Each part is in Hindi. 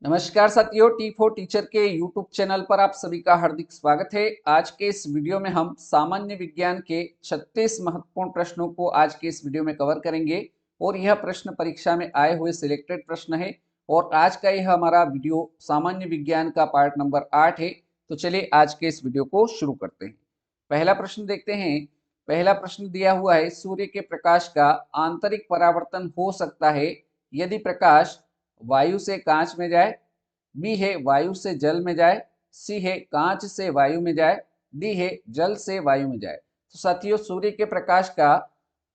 नमस्कार साथियों, T4 टीचर के यूट्यूब चैनल पर आप सभी का हार्दिक स्वागत है। आज के इस वीडियो में हम सामान्य विज्ञान के 36 महत्वपूर्ण प्रश्नों को आज के इस वीडियो में कवर करेंगे और यह प्रश्न परीक्षा में आए हुए सिलेक्टेड प्रश्न है और आज का यह हमारा वीडियो सामान्य विज्ञान का पार्ट नंबर 8 है। तो चलिए आज के इस वीडियो को शुरू करते हैं। पहला प्रश्न देखते हैं। पहला प्रश्न दिया हुआ है, सूर्य के प्रकाश का आंतरिक परावर्तन हो सकता है यदि प्रकाश वायु से कांच में जाए, बी है वायु से जल में जाए, सी है कांच से वायु में जाए, डी है जल से वायु में जाए। तो साथियों, सूर्य के प्रकाश का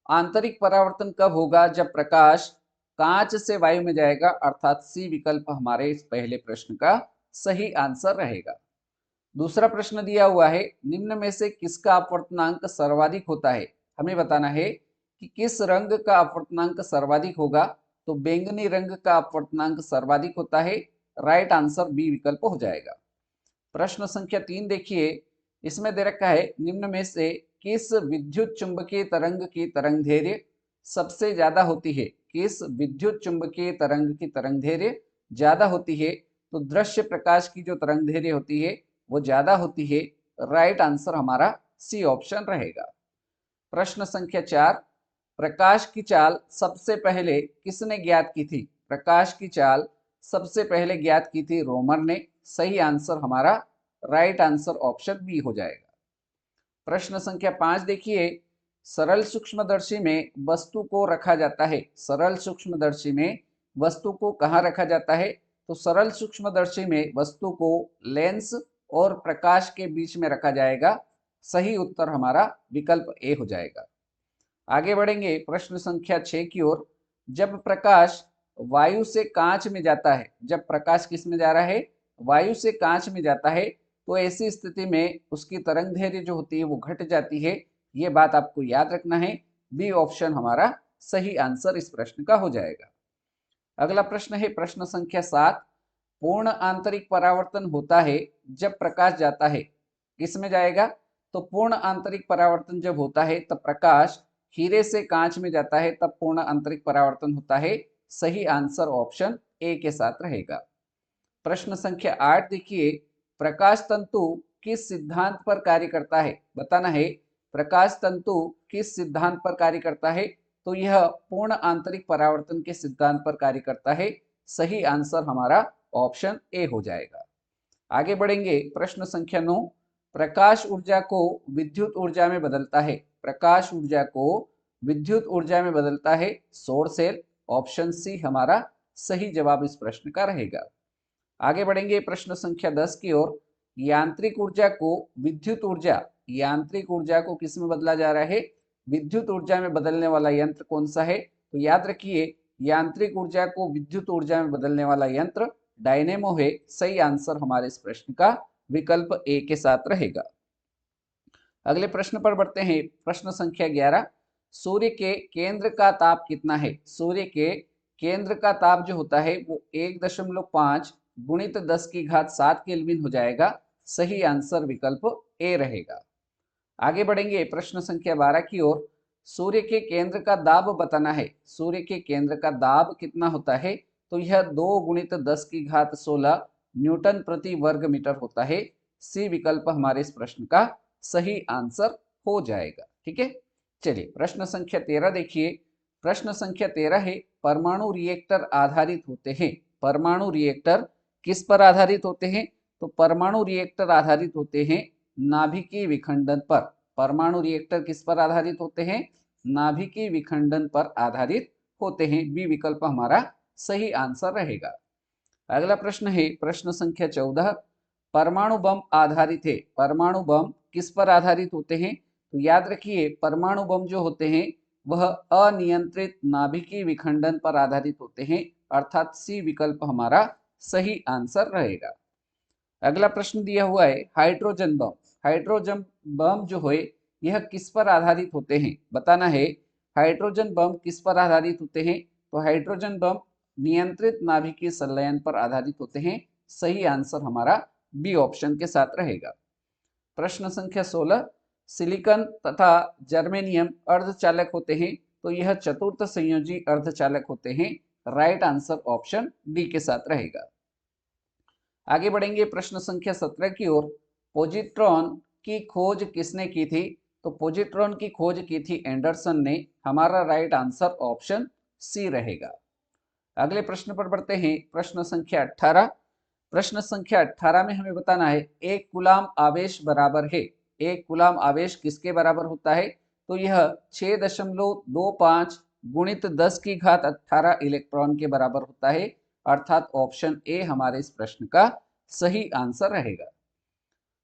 आंतरिक परावर्तन कब होगा? जब प्रकाश कांच से वायु में जाएगा, अर्थात सी विकल्प हमारे इस पहले प्रश्न का सही आंसर रहेगा। दूसरा प्रश्न दिया हुआ है, निम्न में से किसका अपवर्तनांक सर्वाधिक होता है? हमें बताना है कि किस रंग का अपवर्तनांक सर्वाधिक होगा। तो बैंगनी रंग का अपवर्तनांक सर्वाधिक होता है। राइट आंसर बी विकल्प हो जाएगा। प्रश्न संख्या 3 देखिए, इसमें दे रखा है, निम्न में से किस विद्युत चुंबकीय तरंग की तरंगदैर्घ्य सबसे ज्यादा होती है? किस विद्युत चुंबकीय तरंग की तरंगदैर्घ्य ज्यादा होती है? तो दृश्य प्रकाश की जो तरंगदैर्घ्य होती है वो ज्यादा होती है। राइट आंसर हमारा सी ऑप्शन रहेगा। प्रश्न संख्या 4, प्रकाश की चाल सबसे पहले किसने ज्ञात की थी? प्रकाश की चाल सबसे पहले ज्ञात की थी रोमर ने। सही आंसर हमारा राइट आंसर ऑप्शन बी हो जाएगा। प्रश्न संख्या 5 देखिए, सरल सूक्ष्मदर्शी में वस्तु को रखा जाता है। सरल सूक्ष्मदर्शी में वस्तु को कहाँ रखा जाता है? तो सरल सूक्ष्मदर्शी में वस्तु को लेंस और प्रकाश के बीच में रखा जाएगा। सही उत्तर हमारा विकल्प ए हो जाएगा। आगे बढ़ेंगे प्रश्न संख्या 6 की ओर। जब प्रकाश वायु से कांच में जाता है, जब प्रकाश किस में जा रहा है? वायु से कांच में जाता है, तो ऐसी स्थिति में उसकी तरंगदैर्घ्य जो होती है वो घट जाती है। ये बात आपको याद रखना है। बी ऑप्शन हमारा सही आंसर इस प्रश्न का हो जाएगा। अगला प्रश्न है प्रश्न संख्या 7, पूर्ण आंतरिक परावर्तन होता है जब प्रकाश जाता है, किस में जाएगा? तो पूर्ण आंतरिक परावर्तन जब होता है तब प्रकाश हीरे से कांच में जाता है, तब पूर्ण आंतरिक परावर्तन होता है। सही आंसर ऑप्शन ए के साथ रहेगा। प्रश्न संख्या 8 देखिए, प्रकाश तंतु किस सिद्धांत पर कार्य करता है? बताना है प्रकाश तंतु किस सिद्धांत पर कार्य करता है। तो यह पूर्ण आंतरिक परावर्तन के सिद्धांत पर कार्य करता है। सही आंसर हमारा ऑप्शन ए हो जाएगा। आगे बढ़ेंगे प्रश्न संख्या 9, प्रकाश ऊर्जा को विद्युत ऊर्जा में बदलता है। प्रकाश ऊर्जा को विद्युत ऊर्जा में बदलता है सौर सेल। ऑप्शन सी हमारा सही जवाब इस प्रश्न का रहेगा। आगे बढ़ेंगे प्रश्न संख्या 10 की ओर। यांत्रिक ऊर्जा को विद्युत ऊर्जा, यांत्रिक ऊर्जा को किस में बदला जा रहा है? विद्युत ऊर्जा में बदलने वाला यंत्र कौन सा है? तो याद रखिए, यांत्रिक ऊर्जा को विद्युत ऊर्जा में बदलने वाला यंत्र डायनेमो है। सही आंसर हमारे इस प्रश्न का विकल्प ए के साथ रहेगा। अगले प्रश्न पर बढ़ते हैं। प्रश्न संख्या 11, सूर्य के केंद्र का ताप कितना है? सूर्य के केंद्र का ताप जो होता है वो 1.5 गुणित 10 की घात 7 केल्विन हो जाएगा। सही आंसर विकल्प ए रहेगा। आगे बढ़ेंगे प्रश्न संख्या 12 की ओर। सूर्य के केंद्र का दाब बताना है। सूर्य के केंद्र का दाब कितना होता है? तो यह 2 गुणित 10 की घात 16 न्यूटन प्रति वर्ग मीटर होता है। सी विकल्प हमारे इस प्रश्न का सही आंसर हो जाएगा। ठीक है, चलिए प्रश्न संख्या 13 देखिए। प्रश्न संख्या 13 है, परमाणु रिएक्टर आधारित होते हैं। परमाणु रिएक्टर किस पर आधारित होते हैं? तो परमाणु रिएक्टर आधारित होते हैं नाभिकीय विखंडन पर। परमाणु रिएक्टर किस पर आधारित होते हैं? नाभिकीय विखंडन पर आधारित होते हैं। बी विकल्प हमारा सही आंसर रहेगा। अगला प्रश्न है प्रश्न संख्या 14, परमाणु बम आधारित है। परमाणु बम किस पर आधारित होते हैं? तो याद रखिए, परमाणु बम जो होते हैं वह अनियंत्रित नाभिकीय विखंडन पर आधारित होते हैं, अर्थात सी विकल्प हमारा सही आंसर रहेगा। अगला प्रश्न दिया हुआ है, हाइड्रोजन बम। हाइड्रोजन बम जो है यह किस पर आधारित होते हैं? बताना है हाइड्रोजन बम किस पर आधारित होते हैं। तो हाइड्रोजन बम नियंत्रित नाभिकीय संलयन पर आधारित होते हैं। सही आंसर हमारा बी ऑप्शन के साथ रहेगा। प्रश्न संख्या 16, सिलिकॉन तथा जर्मेनियम अर्धचालक होते हैं। तो यह चतुर्थ संयोजी अर्धचालक होते हैं। राइट आंसर ऑप्शन डी के साथ रहेगा। आगे बढ़ेंगे प्रश्न संख्या 17 की ओर। पॉजिट्रॉन की खोज किसने की थी? तो पॉजिट्रॉन की खोज की थी एंडरसन ने। हमारा राइट आंसर ऑप्शन सी रहेगा। अगले प्रश्न पर बढ़ते हैं, प्रश्न संख्या 18। प्रश्न संख्या 18 में हमें बताना है एक कूलाम आवेश बराबर है। एक कूलाम आवेश किसके बराबर होता है? तो यह 6.25 गुणित 10 की घात 18 इलेक्ट्रॉन के बराबर होता है। अर्थात ऑप्शन ए हमारे इस प्रश्न का सही आंसर रहेगा।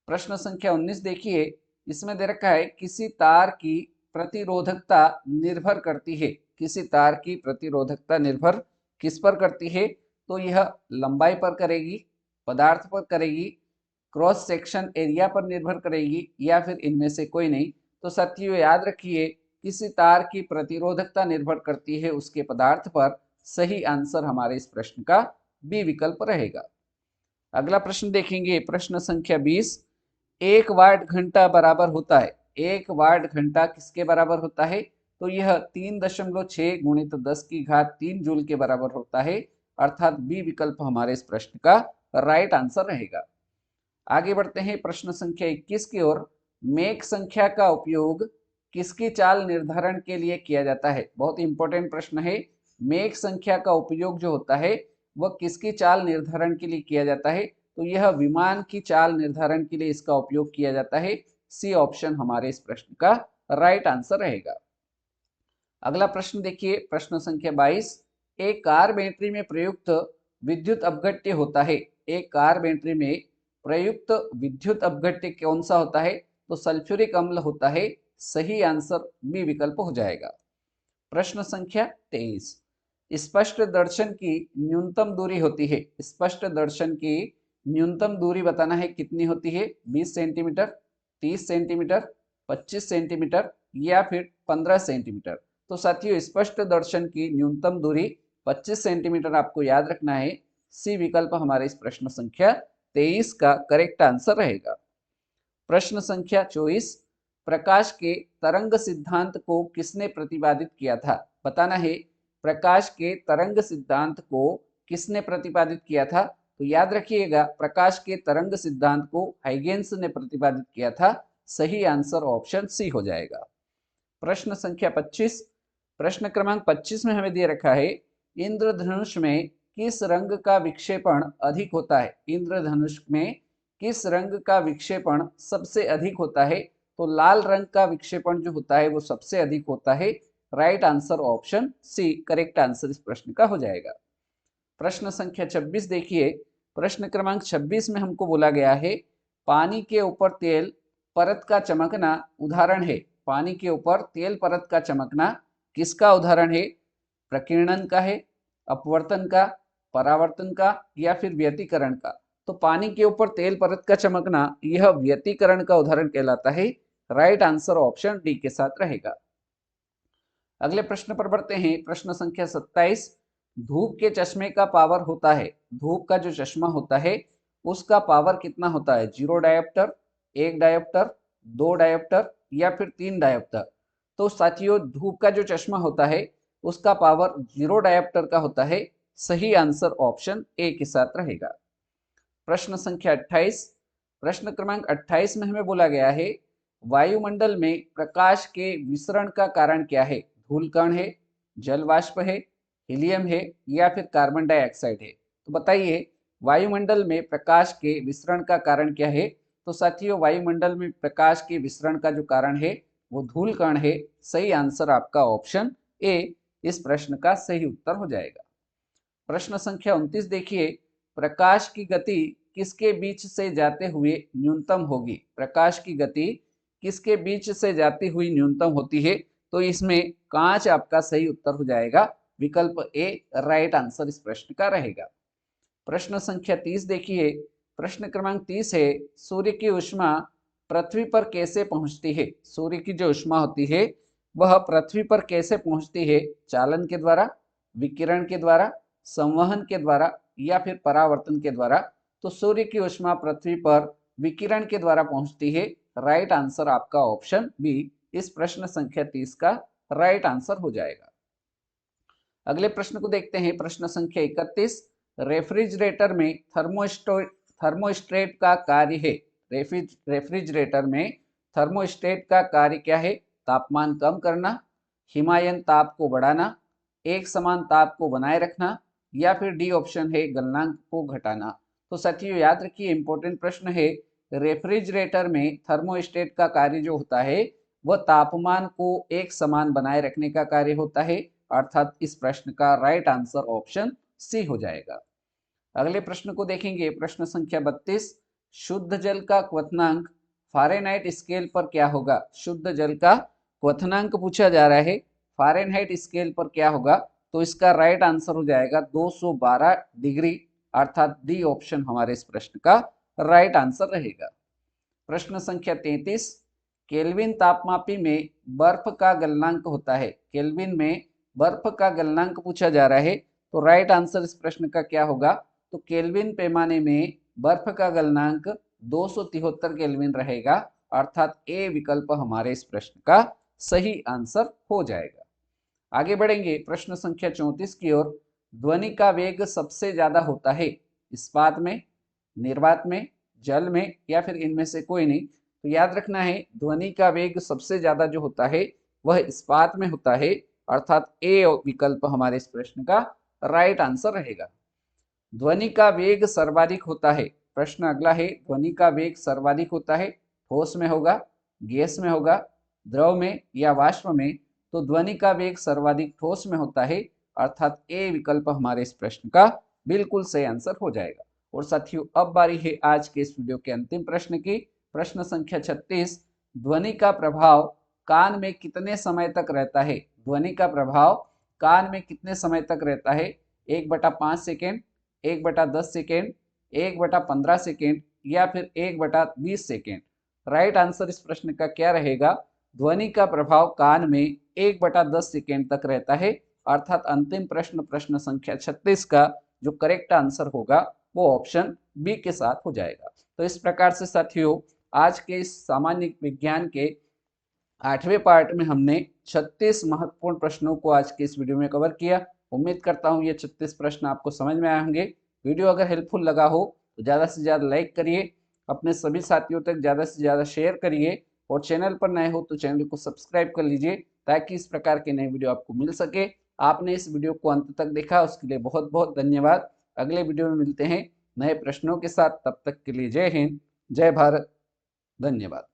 प्रश्न संख्या 19 देखिए, इसमें दे रखा है किसी तार की प्रतिरोधकता निर्भर करती है। किसी तार की प्रतिरोधकता निर्भर किस पर करती है? तो यह लंबाई पर करेगी, पदार्थ पर करेगी, क्रॉस सेक्शन एरिया पर निर्भर करेगी, या फिर इनमें से कोई नहीं। तो साथियों याद रखिए, किसी तार की प्रतिरोधकता निर्भर करती है उसके पदार्थ पर। सही आंसर हमारे इस प्रश्न का बी विकल्प रहेगा। अगला प्रश्न देखेंगे, प्रश्न संख्या 20। 1 वाट घंटा बराबर होता है। 1 वाट घंटा किसके बराबर होता है? तो यह 3.6 गुणित 10 की घात 3 जूल के बराबर होता है। अर्थात बी विकल्प हमारे इस प्रश्न का राइट आंसर रहेगा। आगे बढ़ते हैं प्रश्न संख्या 21 की ओर। मेक संख्या का उपयोग किसकी चाल निर्धारण के लिए किया जाता है? बहुत इंपॉर्टेंट प्रश्न है। मेक संख्या का उपयोग जो होता है वह किसकी चाल निर्धारण के लिए किया जाता है? तो यह विमान की चाल निर्धारण के लिए इसका उपयोग किया जाता है। सी ऑप्शन हमारे इस प्रश्न का राइट आंसर रहेगा। अगला प्रश्न देखिए, प्रश्न संख्या 22। एक कार बैटरी में प्रयुक्त विद्युत अपघट्य होता है। एक कार बैटरी में प्रयुक्त विद्युत अपघट्य कौन सा होता है? तो सल्फ्यूरिक अम्ल होता है। सही आंसर बी विकल्प हो जाएगा। प्रश्न संख्या 23। स्पष्ट दर्शन की न्यूनतम दूरी होती है। स्पष्ट दर्शन की न्यूनतम दूरी बताना है कितनी होती है? 20 सेंटीमीटर, 30 सेंटीमीटर, 25 सेंटीमीटर, या फिर 15 सेंटीमीटर। तो साथियों स्पष्ट दर्शन की न्यूनतम दूरी 25 सेंटीमीटर आपको याद रखना है। सी विकल्प हमारे इस प्रश्न संख्या 23 का करेक्ट आंसर रहेगा। प्रश्न संख्या 24। प्रकाश के तरंग सिद्धांत को किसने प्रतिपादित किया था? बताना है प्रकाश के तरंग सिद्धांत को किसने प्रतिपादित किया था? तो याद रखिएगा, प्रकाश के तरंग सिद्धांत को हाइगेंस ने प्रतिपादित किया था। सही आंसर ऑप्शन सी हो जाएगा। प्रश्न संख्या 25। प्रश्न क्रमांक 25 में हमें दे रखा है इंद्रधनुष में किस रंग का विक्षेपण अधिक होता है? इंद्रधनुष में किस रंग का विक्षेपण सबसे अधिक होता है? तो लाल रंग का विक्षेपण जो होता है वो सबसे अधिक होता है। Right answer option C correct answer इस प्रश्न का हो जाएगा। प्रश्न संख्या 26 देखिए, प्रश्न क्रमांक 26 में हमको बोला गया है पानी के ऊपर तेल परत का चमकना उदाहरण है। पानी के ऊपर तेल परत का चमकना किसका उदाहरण है? प्रकीर्णन का है, अपवर्तन का, परावर्तन का, या फिर व्यतिकरण का? तो पानी के ऊपर तेल परत का चमकना यह व्यतिकरण का उदाहरण कहलाता है। राइट आंसर ऑप्शन डी के साथ रहेगा। अगले प्रश्न पर बढ़ते हैं, प्रश्न संख्या 27। धूप के चश्मे का पावर होता है। धूप का जो चश्मा होता है उसका पावर कितना होता है? 0 डायोप्टर, 1 डायोप्टर, 2 डायोप्टर, या फिर 3 डायोप्टर? तो साथियों धूप का जो चश्मा होता है उसका पावर 0 डायोप्टर का होता है। सही आंसर ऑप्शन ए के साथ रहेगा। प्रश्न संख्या 28। प्रश्न क्रमांक 28 में हमें बोला गया है वायुमंडल में प्रकाश के विसरण का कारण क्या है? धूलकण है, जल वाष्प है, हीलियम है, या फिर कार्बन डाइऑक्साइड है? तो बताइए वायुमंडल में प्रकाश के विसरण का कारण क्या है? तो साथियों वायुमंडल में प्रकाश के विसरण का जो कारण है वो धूलकण है। सही आंसर आपका ऑप्शन ए इस प्रश्न का सही उत्तर हो जाएगा। प्रश्न संख्या 29 देखिए, प्रकाश की गति किसके बीच से जाते हुए न्यूनतम होगी? प्रकाश की गति किसके बीच से जाती हुई न्यूनतम होती है? तो इसमें कांच आपका सही उत्तर हो जाएगा। विकल्प ए राइट आंसर इस प्रश्न का रहेगा। प्रश्न संख्या 30 देखिए, प्रश्न क्रमांक 30 है सूर्य की ऊष्मा पृथ्वी पर कैसे पहुंचती है? सूर्य की जो ऊष्मा होती है वह पृथ्वी पर कैसे पहुंचती है? चालन के द्वारा, विकिरण के द्वारा, संवहन के द्वारा, या फिर परावर्तन के द्वारा? तो सूर्य की ऊष्मा पृथ्वी पर विकिरण के द्वारा पहुंचती है। राइट आंसर आपका ऑप्शन बी इस प्रश्न संख्या 30 का राइट आंसर हो जाएगा। अगले प्रश्न को देखते हैं, प्रश्न संख्या 31। रेफ्रिजरेटर में थर्मोस्टेट का कार्य है। रेफ्रिजरेटर में थर्मोस्टेट का कार्य क्या है? तापमान कम करना, हिमायन ताप को बढ़ाना, एक समान ताप को बनाए रखना, या फिर डी ऑप्शन है गलनांक को घटाना। तो साथियों याद रखिए, इंपॉर्टेंट प्रश्न है। रेफ्रिजरेटर में थर्मोस्टेट का कार्य जो होता है वह तापमान को एक समान बनाए रखने का कार्य होता है, अर्थात इस प्रश्न का राइट आंसर ऑप्शन सी हो जाएगा। अगले प्रश्न को देखेंगे, प्रश्न संख्या 32। शुद्ध जल का क्वथनांक फ़ारेनहाइट स्केल पर क्या होगा? शुद्ध जल का क्वथनांक पूछा जा रहा है, फ़ारेनहाइट स्केल पर क्या होगा? तो इसका राइट आंसर हो जाएगा 212 डिग्री, अर्थात डी ऑप्शन हमारे इस प्रश्न का राइट आंसर रहेगा। प्रश्न संख्या 33। केल्विन तापमापी में बर्फ का गलनांक होता है। केल्विन में बर्फ का गलनांक पूछा जा रहा है, तो राइट आंसर इस प्रश्न का क्या होगा? तो केल्विन पैमाने में बर्फ का गलनांक 273 केल्विन रहेगा, अर्थात ए विकल्प हमारे इस प्रश्न का सही आंसर हो जाएगा। आगे बढ़ेंगे प्रश्न संख्या 34 की ओर। ध्वनि का वेग सबसे ज्यादा होता है इस्पात में, निर्वात में, जल में, या फिर इनमें से कोई नहीं। तो याद रखना है, ध्वनि का वेग सबसे ज्यादा जो होता है वह इस्पात में होता है, अर्थात ए विकल्प हमारे इस प्रश्न का राइट आंसर रहेगा। ध्वनि का वेग सर्वाधिक होता है। प्रश्न अगला है, ध्वनि का वेग सर्वाधिक होता है ठोस में होगा, गैस में होगा, द्रव में या वाष्प में? तो ध्वनि का वेग सर्वाधिक ठोस में होता है, अर्थात ए विकल्प हमारे इस प्रश्न का बिल्कुल सही आंसर हो जाएगा। और साथियों अब बारी है आज के इस वीडियो के अंतिम प्रश्न की। प्रश्न संख्या 36। ध्वनि का प्रभाव कान में कितने समय तक रहता है? ध्वनि का प्रभाव कान में कितने समय तक रहता है? 1/5 सेकेंड, 1/10 सेकेंड, 1/15 सेकेंड, या फिर 1/20 सेकेंड? राइट आंसर इस प्रश्न का क्या रहेगा? ध्वनि का प्रभाव कान में 1/10 सेकेंड तक रहता है, अर्थात अंतिम प्रश्न, प्रश्न संख्या 36 का जो करेक्ट आंसर होगा वो ऑप्शन बी के साथ हो जाएगा। तो इस प्रकार से साथियों आज के इस सामान्य विज्ञान के 8वें पार्ट में हमने 36 महत्वपूर्ण प्रश्नों को आज के इस वीडियो में कवर किया। उम्मीद करता हूँ ये 36 प्रश्न आपको समझ में आए होंगे। वीडियो अगर हेल्पफुल लगा हो तो ज़्यादा से ज़्यादा लाइक करिए, अपने सभी साथियों तक ज़्यादा से ज़्यादा शेयर करिए, और चैनल पर नए हो तो चैनल को सब्सक्राइब कर लीजिए ताकि इस प्रकार के नए वीडियो आपको मिल सके। आपने इस वीडियो को अंत तक देखा उसके लिए बहुत बहुत धन्यवाद। अगले वीडियो में मिलते हैं नए प्रश्नों के साथ, तब तक के लिए जय हिंद, जय भारत, धन्यवाद।